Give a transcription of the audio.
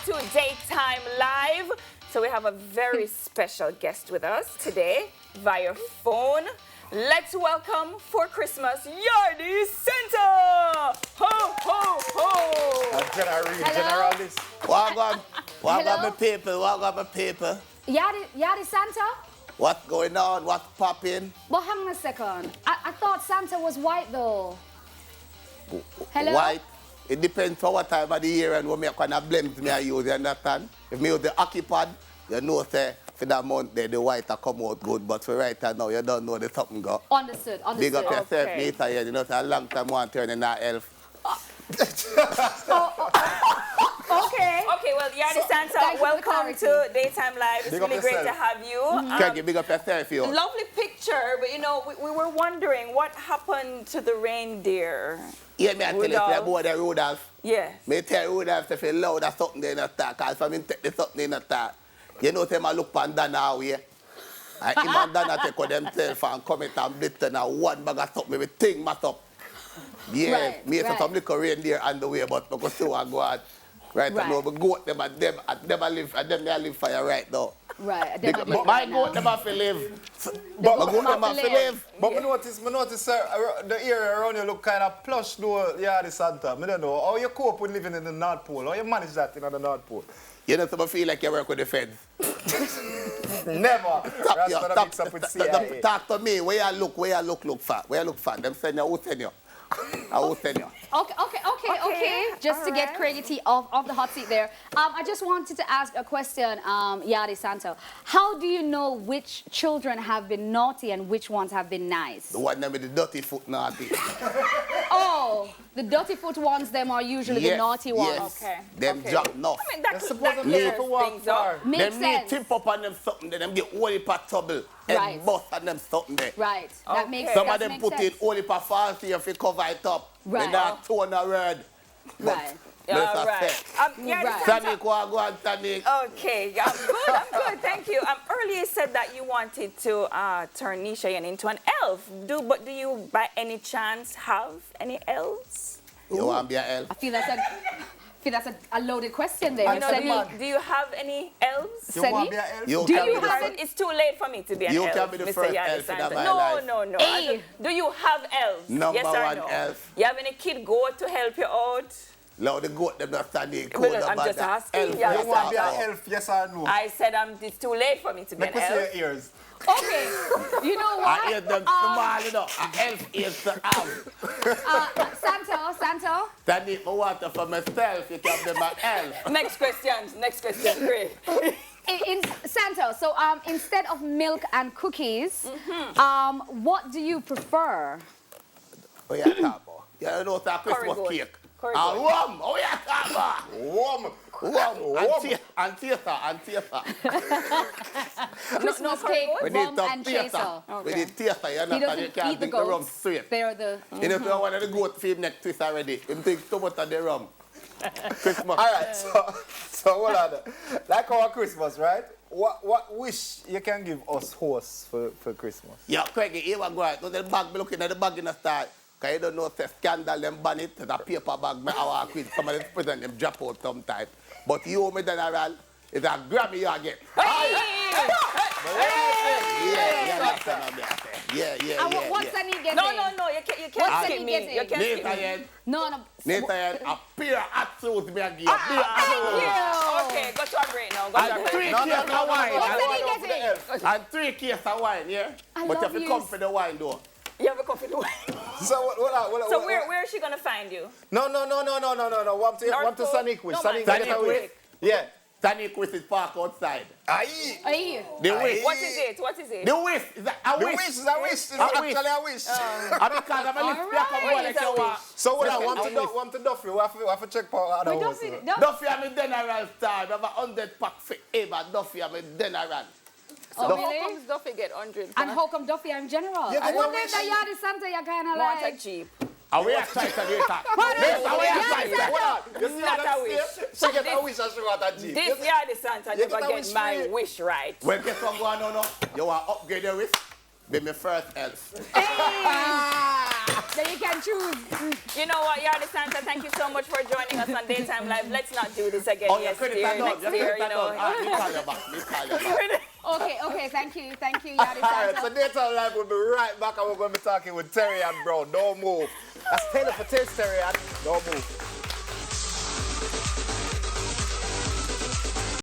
to Daytime Live. So we have a very special guest with us today via phone. Let's welcome for Christmas, Yardy Santa! Ho, ho, ho! Generalist. Welcome my people, welcome my people. Yardy Santa? What's going on? What's popping? But hang on a second. I thought Santa was white though. Hello? White? It depends on what time of the year and what kind of blends me I use, you understand? If me use the Occupad, you know say for that month there the white will come out good, but for right now you don't know the something go. Understood. Big up yourself, Okay. Nita, you know, say a long time one turn in that elf. Okay. Okay, well, Yardy Santa, thank you for the welcome clarity. to Daytime Live. It's Big up really great to yourself. have you. Can you big up yourself, you? Lovely picture, but you know, we were wondering what happened to the reindeer. Yeah, me I tell you, Rudolph. about the Rudolph. Yes. Me tell Rudolph if you loud or something they not talk, because if I take the something they not talk, you know them I look pan Dana way. And him and Dana take out themselves and come in and blitz and one bag of something, everything mass up. Yeah, Right, me right. say some little reindeer on the way, but because still I go out. Right, Right. I know, but goat them and them I live for you right now. Right. But my goat them have to live. My goat them have to live. But me notice, sir, the area around you look kind of plush though, Yardy Santa. I don't know how you cope with living in the North Pole. How you manage that in the North Pole? You know, some feel like you work with the feds. Never. That's Yo, what I mix up with CIA. talk to me. Where you look for? Them send you, who send you? I will send you. Okay. Just to get Craigie off the hot seat there. I just wanted to ask a question, Yardy Santa. How do you know which children have been naughty and which ones have been nice? The one them with the dirty foot naughty. Oh, the dirty foot ones, them are usually the naughty ones. Yes. Okay. Them Okay. drop enough. I mean, that You're could supposed to clears leave for walk things up. far. Makes Them need sense. tip up on them something, then them get only for trouble. Right. And bust on them something there. Right. That makes Some that of them makes put in sense. only for fancy if you cover it up. Right. They not tone a word. Right. All right. Yardy Right. Santa. Tanik, go on, Tanik. Okay, I'm good, thank you. Earlier you said that you wanted to turn Nisha into an elf. Do you by any chance have any elves? You want to be an elf? I feel that's a loaded question there. You know, do you have any elves? You want to Seni? be an elf? You Do can you be the have first- any- It's too late for me to be an You elf. can be the Mr. first Yardy elf in Santa. my No. life. Hey. Do you have elves? Number yes or one no? elf. You have any kid goat to help you out? Now the goat them not standing cool Well, I'm about just that asking, elf. yeah. You want to be an Elf. elf, yes or no? I said it's too late for me to be Make an me see elf. your ears. Okay. You know I what? hear them small, you know. An elf is the elf. Santa. That need my water for myself. You can be my elf. Next question, Craig. Santa, so instead of milk and cookies, what do you prefer? Oh, yeah, talk about. You know it's a Christmas Curry cake. Curry And goat. rum. Oh, yeah, talk about. Warm. And theater. Christmas curry cake, goat? We need rum some and theater. chaser. We need theater, you He understand? You doesn't can't eat the drink the rum goats. straight. They're the... You know, if you want the goat feed next twist already, him drink too much of the rum. Christmas. All right, so hold on. Like our Christmas, right? What wish you can give us hosts for Christmas? Yeah, Craigie, here we go. Right. Now the bag, me looking at the bag in the start. Because you don't know if the scandal, them ban it, it's a paper bag, me our quit. Some of the president, them drop out sometime. But you, me general, it's a Grammy you get. Yeah. And what's Sani getting? No, you can't What's skip he me. getting? You can't skip me. Nathan, No. Nathan, a pair of suits me a give. Thank you. Okay, go to a break now. Go to a And break. 3 No, cases of wine. What's he getting? And 3 cases of wine, yeah? I But love if you you. come for the wine, though. You have a coffee to wine. So hold on. So where is she gonna find you? No. Want to Pole? Sonic wish. No, Sonic man. get a Sonic wish. wish. Yeah. Sonic with his park outside. Aye. Hey. The wish. What is it? The wish. Is that a The wish? wish is a wish. It's A wish. actually a wish. And because I'm a little black and white, like you want. So hold on. Yes, Want to Duffy. We have to check for other We house. don't Duffy, I'm a general star. We have a 100 pack forever. Duffy, I'm a general. Oh, How really? comes Duffy get 100? And how come Duffy I'm general? Yeah, I but wonder what if the Yardy Santa you kind of Want a like... cheap? And we are trying to get that. Pardon? Yes, and we are Yeah, trying to. Hold on. You see Not how a wish. She get a wish and she got a Jeep. This Yardy Santa You never get a get wish my free. wish right. Well, guess what going on now? You want to upgrade your risk? Be my first elf. Hey. Then you can choose. You know what, Yardi Santa, thank you so much for joining us on Daytime Live. Let's not do this again Oh, your next credit year, card next done. year, Your you credit know. card done. Me call you back. Me call you back. Okay, thank you, Yadi All right, so Santa. Daytime Live will be right back and we're going to be talking with Terry and Brown. Don't move. That's Taylor for Terry and don't move.